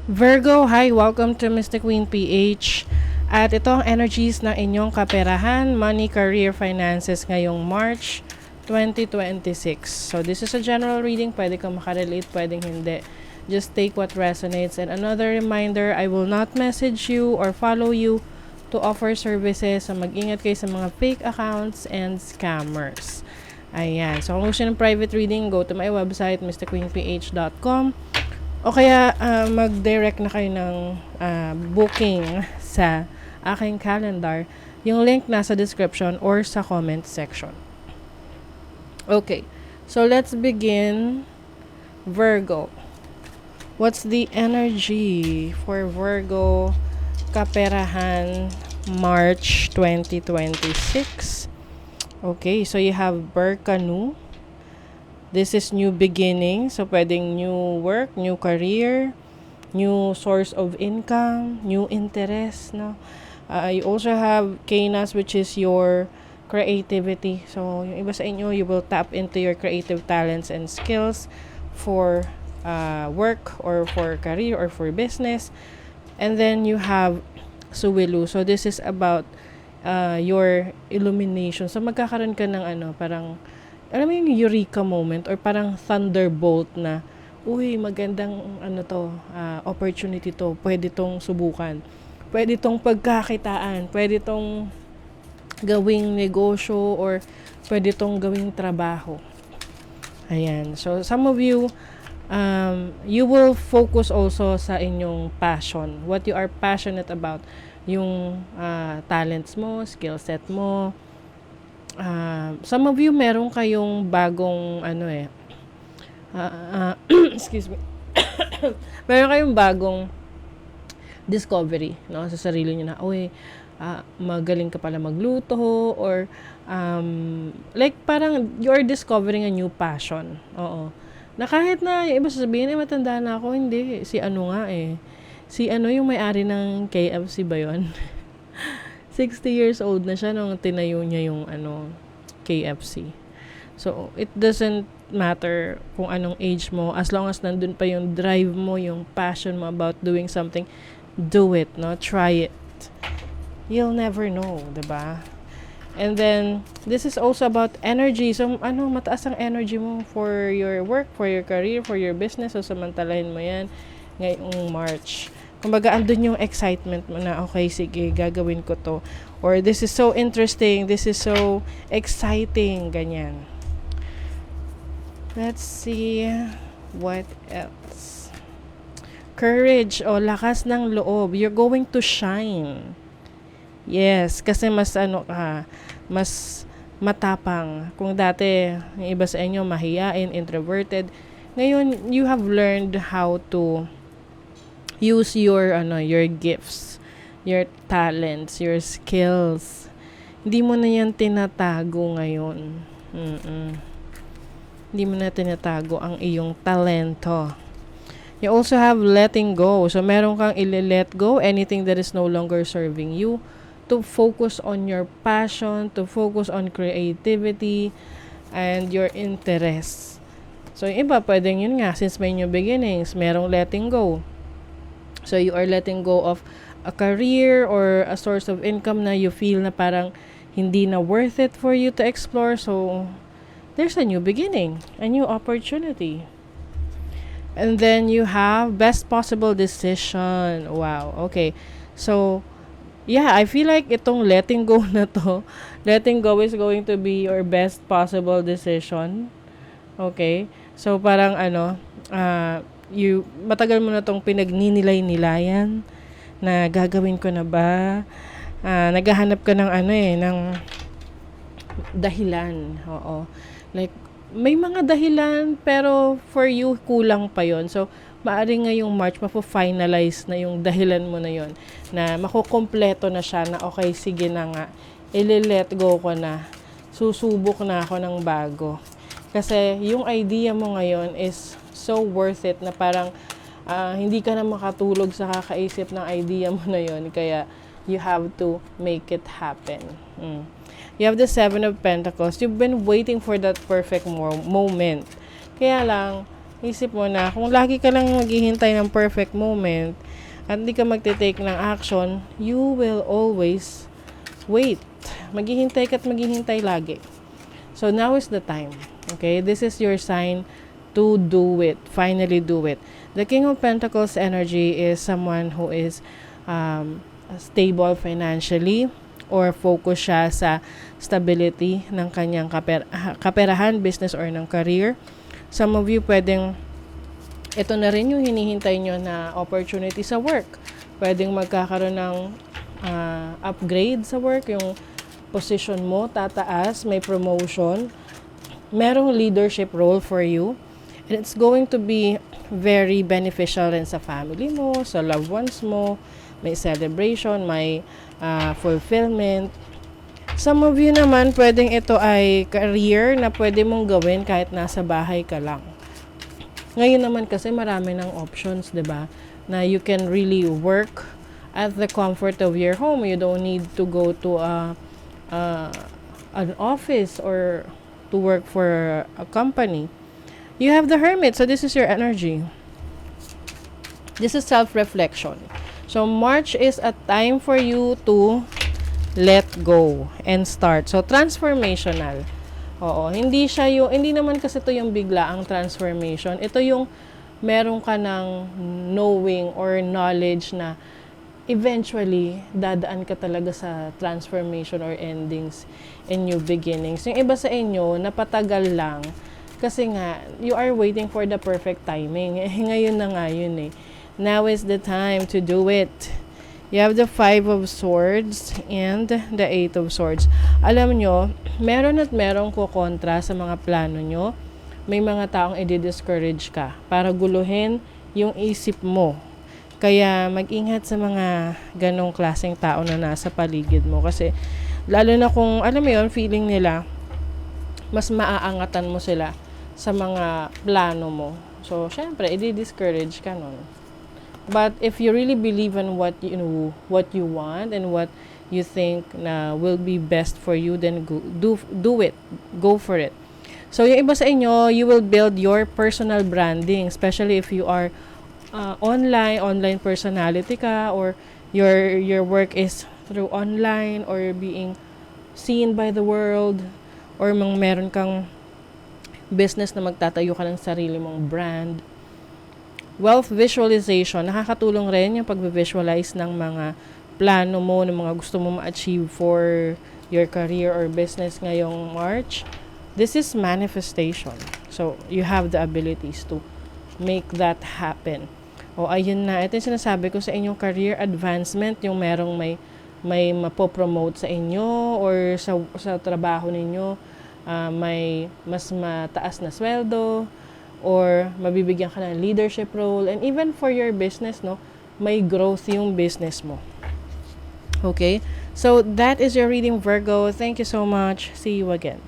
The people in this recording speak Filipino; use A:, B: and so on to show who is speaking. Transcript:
A: Virgo, hi! Welcome to Mystic Queen PH. At ito ang energies ng inyong kaperahan, money, career, finances ngayong March 2026. So this is a general reading. Pwede kang makarelate, pwedeng hindi. Just take what resonates. And another reminder, I will not message you or follow you to offer services. So mag-ingat kayo sa mga fake accounts and scammers. Ayan. So kung gusto ng private reading, go to my website, mysticqueenph.com. O kaya mag-direct na kayo ng booking sa aking calendar. Yung link nasa description or sa comment section. Okay, so let's begin. Virgo. What's the energy for Virgo kaperahan March 2026? Okay, so you have Berkanu. This is new beginning. So, pwedeng new work, new career, new source of income, new interest, no? You also have Canas, which is your creativity. So, yung iba sa inyo, you will tap into your creative talents and skills for work or for career or for business. And then, you have Suwilu. So, this is about your illumination. So, magkakaroon ka ng parang alam mo yung eureka moment or parang thunderbolt na, uy, magandang opportunity to, pwede tong subukan, pwede tong pagkakitaan, pwede tong gawing negosyo or pwede tong gawing trabaho. Ayan. So, some of you, you will focus also sa inyong passion, what you are passionate about, yung talents mo, skill set mo. Some of you meron kayong bagong excuse me. Meron kayong bagong discovery, no, sa sarili niyo na, uy, magaling ka pala magluto or like parang you're discovering a new passion. Oo. Na kahit na yung iba sasabihin, matanda na ako, hindi. Si ano nga si ano yung may-ari ng KFC ba yun? 60 years old na siya nung tinayo niya yung KFC. So, it doesn't matter kung anong age mo, as long as nandun pa yung drive mo, yung passion mo about doing something, do it, no? Try it. You'll never know, 'di ba? And then, this is also about energy. So, mataas ang energy mo for your work, for your career, for your business. So, samantalahin mo yan ngayong March. Kumbaga, andun yung excitement mo na, okay, sige, gagawin ko to. Or, this is so interesting, this is so exciting, ganyan. Let's see, what else? Courage, lakas ng loob. You're going to shine. Yes, kasi mas mas matapang. Kung dati, yung iba sa inyo, mahiyain, introverted. Ngayon, you have learned how to use your gifts, your talents, your skills. Hindi mo na yan tinatago ngayon. Hindi mo na tinatago ang iyong talento. You also have letting go. So, meron kang i-let go anything that is no longer serving you, to focus on your passion, to focus on creativity and your interests. So, yung iba, pwedeng yun nga, since may new beginnings, merong letting go. So, you are letting go of a career or a source of income na you feel na parang hindi na worth it for you to explore. So, there's a new beginning, a new opportunity. And then, you have best possible decision. Wow, okay. So, yeah, I feel like itong letting go na to, letting go is going to be your best possible decision. Okay? So, parang matagal mo na tong pinagninilay-nilayan na gagawin ko na ba? Naghahanap ka ng ng dahilan. Oo. Like, may mga dahilan pero for you, kulang pa yon. So, maaring ngayong March, mapo-finalize na yung dahilan mo na yon, na makukompleto na siya na okay, sige na nga, i-let go ko na, susubok na ako ng bago. Kasi yung idea mo ngayon is so worth it na parang hindi ka na makatulog sa kakaisip ng idea mo na yon, kaya you have to make it happen. You have the 7 of Pentacles. You've been waiting for that perfect moment. Kaya lang, isip mo na kung lagi ka lang maghihintay ng perfect moment at hindi ka magte-take ng action, you will always wait. Maghihintay ka at maghihintay lagi. So now is the time. Okay? This is your sign to do it. Finally do it. The King of Pentacles energy is someone who is stable financially or focus siya sa stability ng kanyang kaperahan, business or ng career. Some of you pwedeng ito na rin yung hinihintay nyo na opportunity sa work. Pwedeng magkakaroon ng upgrade sa work, yung position mo tataas, may promotion, merong leadership role for you, and it's going to be very beneficial rin sa family mo, sa loved ones mo, may celebration, may fulfillment. Some of you naman, pwedeng ito ay career na pwede mong gawin kahit nasa bahay ka lang. Ngayon naman kasi marami ng options, 'di ba? Na you can really work at the comfort of your home. You don't need to go to an office or to work for a company. You have the Hermit, so this is your energy. This is self-reflection. So March is a time for you to let go and start. So transformational. Oo, hindi naman kasi ito yung bigla ang transformation. Ito yung meron ka ng knowing or knowledge na eventually dadaan ka talaga sa transformation or endings and new beginnings. Yung iba sa inyo, napatagal lang kasi nga, you are waiting for the perfect timing. Ngayon na nga yun eh. Now is the time to do it. You have the 5 of Swords and the 8 of Swords. Alam nyo, meron at merong kukontra sa mga plano nyo. May mga taong i-discourage ka para guluhin yung isip mo. Kaya mag-ingat sa mga ganong klaseng tao na nasa paligid mo. Kasi lalo na kung, alam mo yun, feeling nila, mas maaangatan mo sila sa mga plano mo. So, syempre, i-discourage ka nun. But if you really believe in what you want and what you think na will be best for you, then do it. Go for it. So yung iba sa inyo, you will build your personal branding, especially if you are online personality ka, or your work is through online or being seen by the world, or meron kang business na magtatayo ka ng sarili mong brand. Wealth visualization, nakakatulong rin yung pag-visualize ng mga plano mo, ng mga gusto mo ma-achieve for your career or business ngayong March. This is manifestation. So, you have the abilities to make that happen. O, ayun na. Ito yung sinasabi ko sa inyong career advancement, yung merong may mapopromote sa inyo or sa trabaho ninyo, may mas mataas na sweldo, or mabibigyan ka ng leadership role, and even for your business, no, may growth yung business mo. Okay? So, that is your reading, Virgo. Thank you so much. See you again.